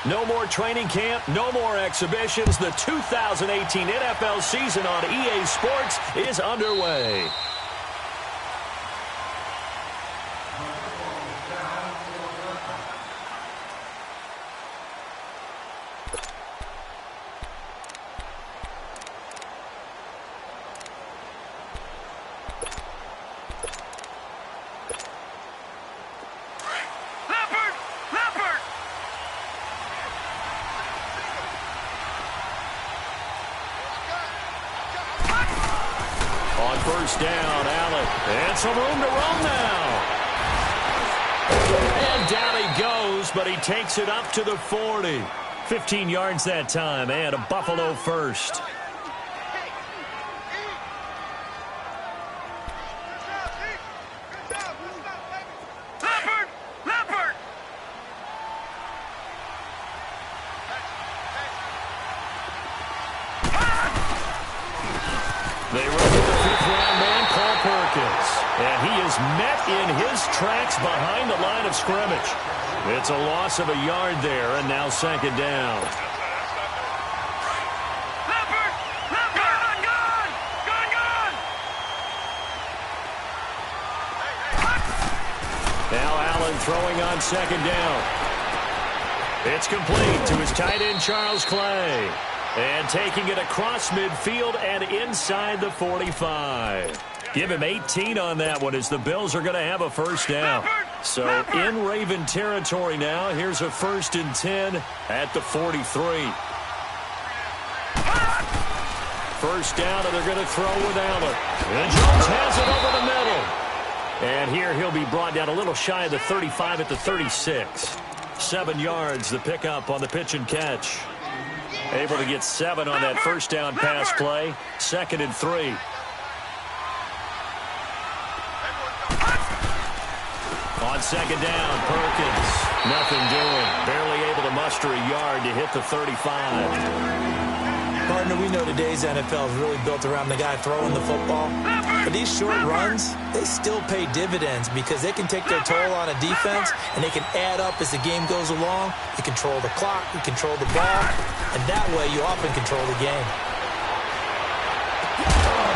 No more training camp, no more exhibitions. The 2018 NFL season on EA Sports is underway. First down, Allen. And some room to roam now. And down he goes, but he takes it up to the 40. 15 yards that time, and a Buffalo first. And he is met in his tracks behind the line of scrimmage. It's a loss of a yard there, and now second down. Now Allen throwing on second down. It's complete to his tight end, Charles Clay. And taking it across midfield and inside the 45. Give him 18 on that one as the Bills are going to have a first down. So in Raven territory now. Here's a 1st and 10 at the 43. First down, and they're going to throw with Allen. And Jones has it over the middle. And here he'll be brought down a little shy of the 35 at the 36. 7 yards, the pickup on the pitch and catch. Able to get 7 on that first down pass play. 2nd and 3. On second down, Perkins. Nothing doing. Barely able to muster a yard to hit the 35. Partner, we know today's NFL is really built around the guy throwing the football. But these short runs, they still pay dividends because they can take their toll on a defense, and they can add up as the game goes along. You control the clock, you control the ball, and that way you often control the game.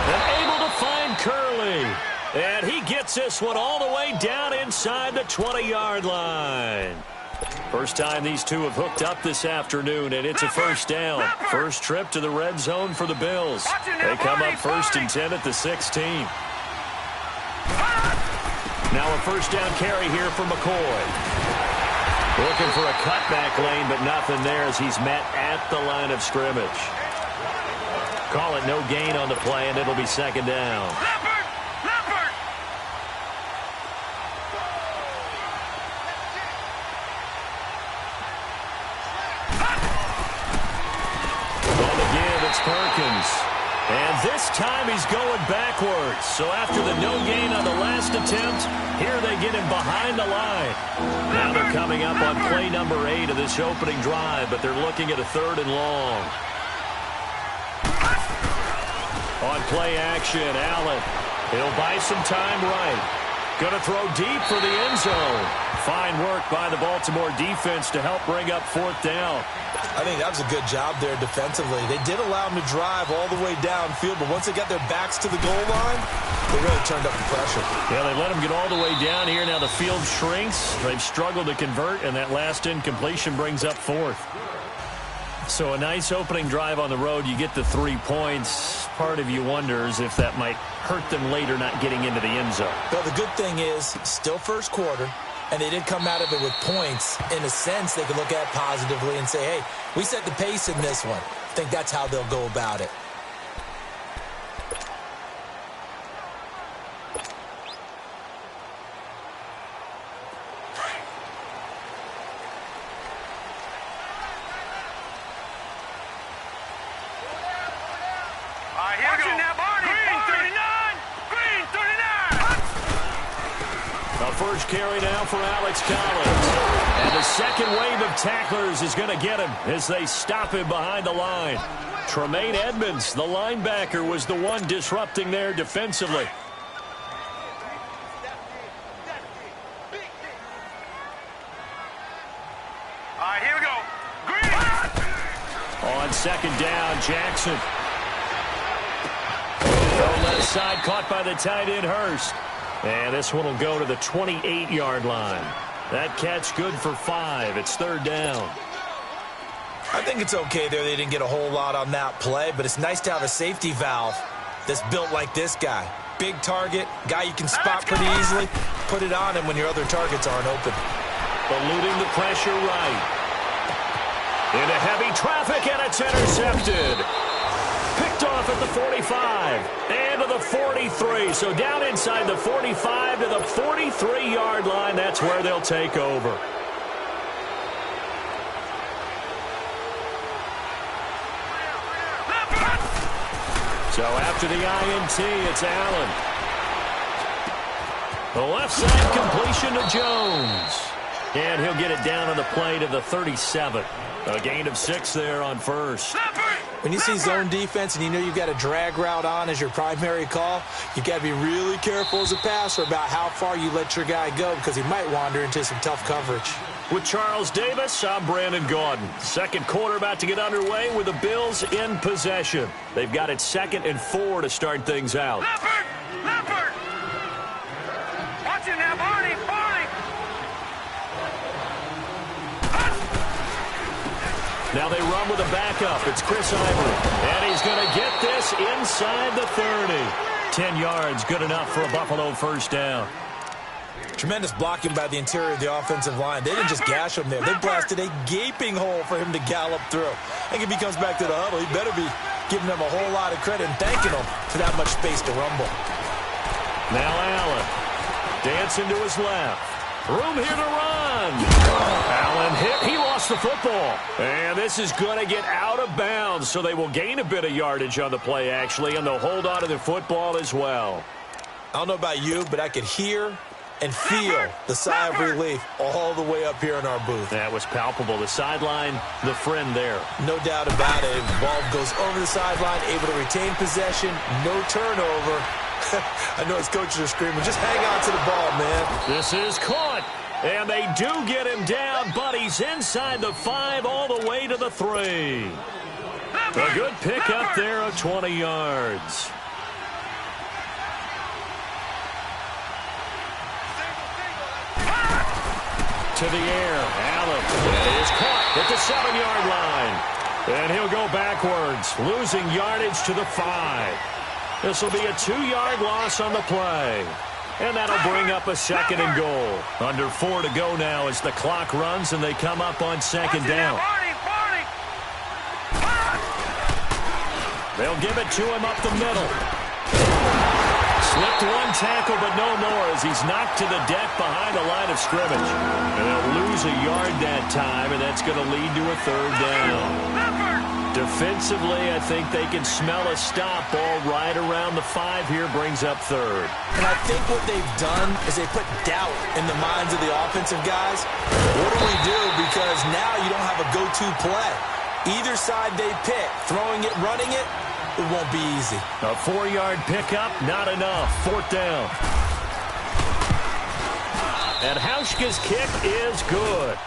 And able to find Curley. And he gets this one all the way down inside the 20-yard line. First time these two have hooked up this afternoon, and it's a first down. First trip to the red zone for the Bills. They come up 1st and 10 at the 16. Now a first down carry here for McCoy. Looking for a cutback lane, but nothing there as he's met at the line of scrimmage. Call it no gain on the play, and it'll be second down. Perkins. And this time he's going backwards. So after the no gain on the last attempt, here they get him behind the line. Now they're coming up on play number 8 of this opening drive, but they're looking at a 3rd and long. On play action, Allen. He'll buy some time right. Going to throw deep for the end zone. Fine work by the Baltimore defense to help bring up 4th down. I think that was a good job there defensively. They did allow them to drive all the way downfield, but once they got their backs to the goal line, they really turned up the pressure. Yeah, they let them get all the way down here. Now the field shrinks. They've struggled to convert, and that last incompletion brings up 4th. So a nice opening drive on the road. You get the 3 points. Part of you wonders if that might hurt them later not getting into the end zone. But the good thing is, still first quarter, and they did come out of it with points. In a sense, they can look at positively and say, hey, we set the pace in this one. I think that's how they'll go about it. First carry now for Alex Collins. And the second wave of tacklers is going to get him as they stop him behind the line. Tremaine Edmonds, the linebacker, was the one disrupting there defensively. All right, here we go. second down. Jackson. Throw left side, caught by the tight end, Hurst. And this one will go to the 28-yard line. That catch good for 5. It's third down. I think it's okay there. They didn't get a whole lot on that play, but it's nice to have a safety valve that's built like this guy. Big target, guy you can spot pretty easily. Put it on him when your other targets aren't open. Eluding the pressure right. Into heavy traffic, and it's intercepted. Picked off at the 45 and to the 43. So down inside the 45 to the 43-yard line. That's where they'll take over. So after the INT, it's Allen. The left side completion to Jones. And he'll get it down on the play to the 37. A gain of 6 there on first. When you see zone defense and you know you've got a drag route on as your primary call, you got to be really careful as a passer about how far you let your guy go because he might wander into some tough coverage. With Charles Davis, I'm Brandon Gaudin. Second quarter about to get underway with the Bills in possession. They've got it 2nd and 4 to start things out. Leopard! Watch it now, Barney! Now they run with a backup. It's Chris Ivory. And he's going to get this inside the 30. 10 yards, good enough for a Buffalo first down. Tremendous blocking by the interior of the offensive line. They didn't just gash him there. They blasted a gaping hole for him to gallop through. I think if he comes back to the huddle, he better be giving them a whole lot of credit and thanking them for that much space to rumble. Now Allen. Dancing to his left. Room here to run. Allen hit. He lost the football. And this is going to get out of bounds, so they will gain a bit of yardage on the play, actually, and they'll hold on to the football as well. I don't know about you, but I could hear and feel the sigh of relief all the way up here in our booth. That was palpable. The sideline, the friend there. No doubt about it. The ball goes over the sideline, able to retain possession, no turnover. I know his coaches are screaming, just hang on to the ball, man. This is caught, and they do get him down, but he's inside the 5 all the way to the 3. A good pick up there of 20 yards. To the air, Allen is caught at the 7-yard line. And he'll go backwards, losing yardage to the 5. This will be a 2-yard loss on the play. And that'll bring up a 2nd and goal. Under 4 to go now as the clock runs and they come up on 2nd down. They'll give it to him up the middle. Slipped one tackle, but no more as he's knocked to the deck behind the line of scrimmage. And they'll lose a yard that time, and that's going to lead to a 3rd down. Defensively, I think they can smell a stop. Ball right around the 5 here, brings up 3rd. And I think what they've done is they put doubt in the minds of the offensive guys. What do we do? Because now you don't have a go-to play. Either side they pick, throwing it, running it, it won't be easy. A 4-yard pickup, not enough. 4th down. And Hauschka's kick is good.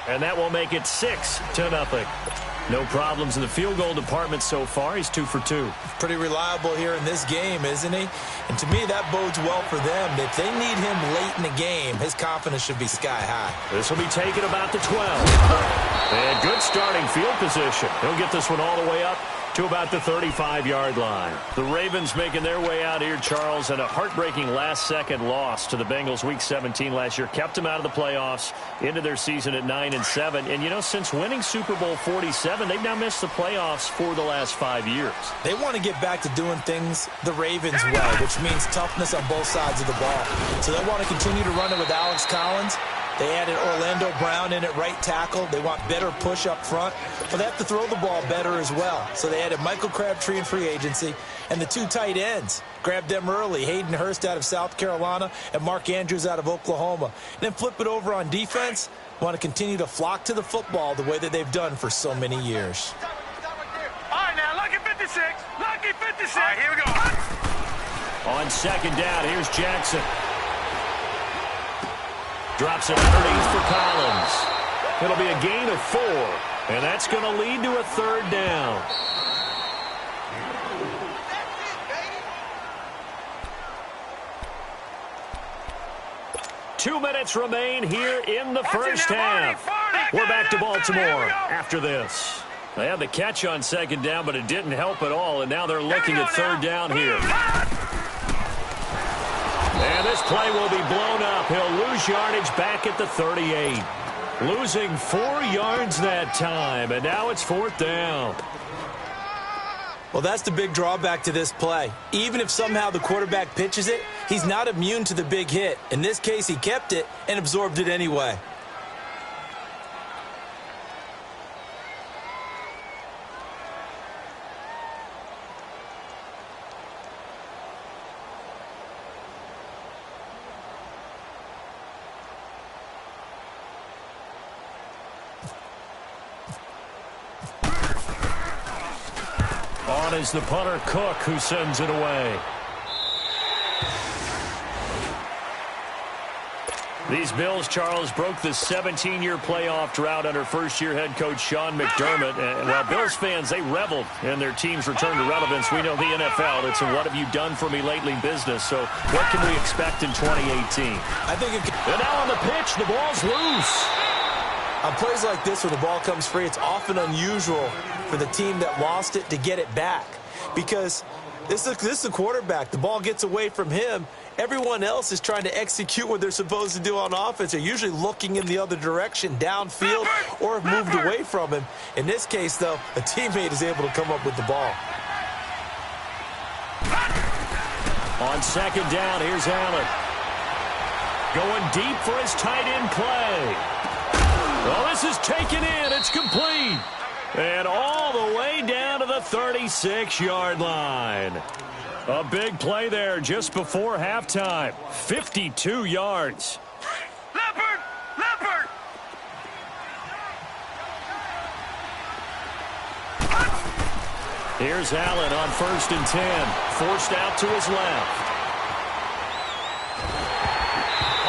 And that will make it 6-0. No problems in the field goal department so far. He's 2 for 2. Pretty reliable here in this game, isn't he? And to me, that bodes well for them. If they need him late in the game, his confidence should be sky high. This will be taken about the 12. And good starting field position. He'll get this one all the way up to about the 35-yard line. The Ravens making their way out here, Charles, and a heartbreaking last-second loss to the Bengals Week 17 last year. Kept them out of the playoffs into their season at 9-7. And, you know, since winning Super Bowl 47, they've now missed the playoffs for the last 5 years. They want to get back to doing things the Ravens way, which means toughness on both sides of the ball. So they want to continue to run it with Alex Collins. They added Orlando Brown in at right tackle. They want better push up front. But they have to throw the ball better as well. So they added Michael Crabtree in free agency. And the 2 tight ends, grabbed them early. Hayden Hurst out of South Carolina and Mark Andrews out of Oklahoma. And then flip it over on defense. Want to continue to flock to the football the way that they've done for so many years. All right, now, lucky 56. Lucky 56. All right, here we go. On 2nd down, here's Jackson. Drops it underneath for Collins. It'll be a gain of 4. And that's going to lead to a third down. Two minutes remain here in the first half. We're back to Baltimore after this. They had the catch on second down, but it didn't help at all, and now they're looking at third down here. And this play will be blown up. He'll lose yardage back at the 38. Losing 4 yards that time, and now it's fourth down. Well, that's the big drawback to this play. Even if somehow the quarterback pitches it, he's not immune to the big hit. In this case, he kept it and absorbed it anyway. On is the punter, Cook, who sends it away. These Bills, Charles, broke the 17-year playoff drought under first-year head coach Sean McDermott. And while Bills fans, they reveled in their team's return to relevance. We know the NFL, it's a what have you done for me lately business. So what can we expect in 2018? I think and now on the pitch, the ball's loose. On plays like this where the ball comes free, it's often unusual for the team that lost it to get it back. Because this is the quarterback. The ball gets away from him. Everyone else is trying to execute what they're supposed to do on offense. They're usually looking in the other direction, downfield, or have moved away from him. In this case, though, a teammate is able to come up with the ball. On second down, here's Allen. Going deep for his tight end play. Well, this is taken in. It's complete. And all the way down to the 36-yard line. A big play there just before halftime. 52 yards. Leopard! Leopard! Here's Allen on 1st and 10. Forced out to his left.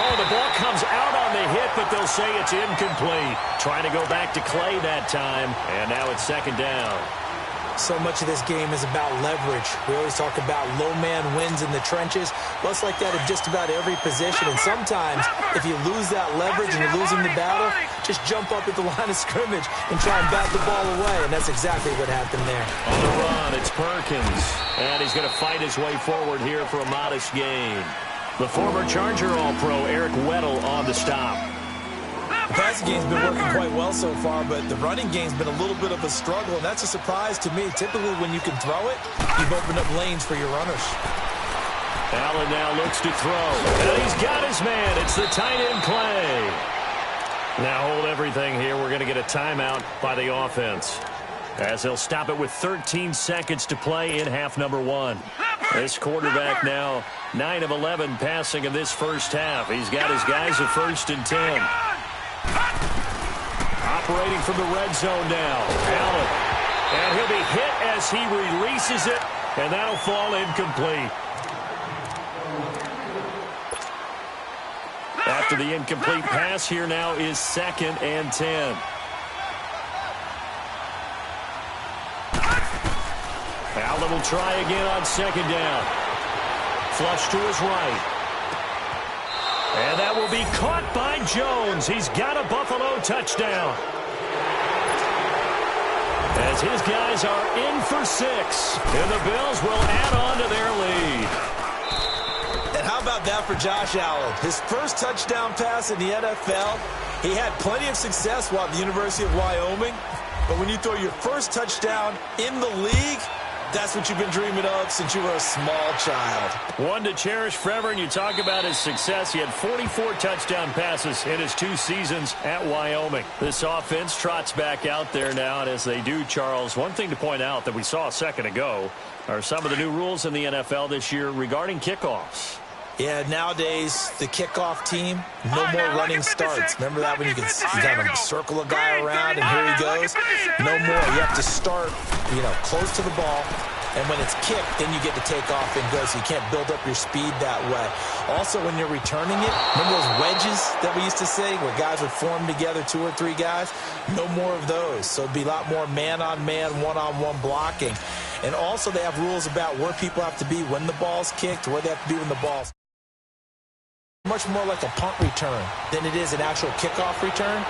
Oh, the ball comes out on the hit, but they'll say it's incomplete. Trying to go back to Clay that time, and now it's second down. So much of this game is about leverage. We always talk about low man wins in the trenches. Well, it's like that in just about every position. And sometimes, if you lose that leverage and you're losing the battle, just jump up at the line of scrimmage and try and bat the ball away. And that's exactly what happened there. On the run, it's Perkins. And he's going to fight his way forward here for a modest gain. The former Charger All-Pro Eric Weddle on the stop. The passing game's been working quite well so far, but the running game's been a little bit of a struggle, and that's a surprise to me. Typically, when you can throw it, you've opened up lanes for your runners. Allen now looks to throw, and he's got his man. It's the tight end Clay. Now hold everything here. We're going to get a timeout by the offense, as they'll stop it with 13 seconds to play in half number one. This quarterback now 9 of 11 passing in this first half. He's got his guys at 1st and 10. Operating from the red zone now, Allen. And he'll be hit as he releases it, and that'll fall incomplete. After the incomplete pass, here now is 2nd and 10. Allen will try again on 2nd down. Flush to his right. And that will be caught by Jones. He's got a Buffalo touchdown. As his guys are in for 6. And the Bills will add on to their lead. And how about that for Josh Allen? His first touchdown pass in the NFL. He had plenty of success while at the University of Wyoming. But when you throw your first touchdown in the league, that's what you've been dreaming of since you were a small child. One to cherish forever, and you talk about his success. He had 44 touchdown passes in his 2 seasons at Wyoming. This offense trots back out there now, and as they do, Charles, one thing to point out that we saw a second ago are some of the new rules in the NFL this year regarding kickoffs. Yeah, nowadays, the kickoff team, no more running starts. Remember that when you kind of circle a guy around and here he goes? No more. You have to start, close to the ball And when it's kicked, then you get to take off and go, so you can't build up your speed that way. Also, when you're returning it, remember those wedges that we used to say where guys would form together, 2 or 3 guys? No more of those. So it'd be a lot more man-on-man, one-on-one blocking. And also they have rules about where people have to be when the ball's kicked, where they have to be when the ball's much more like a punt return than it is an actual kickoff return.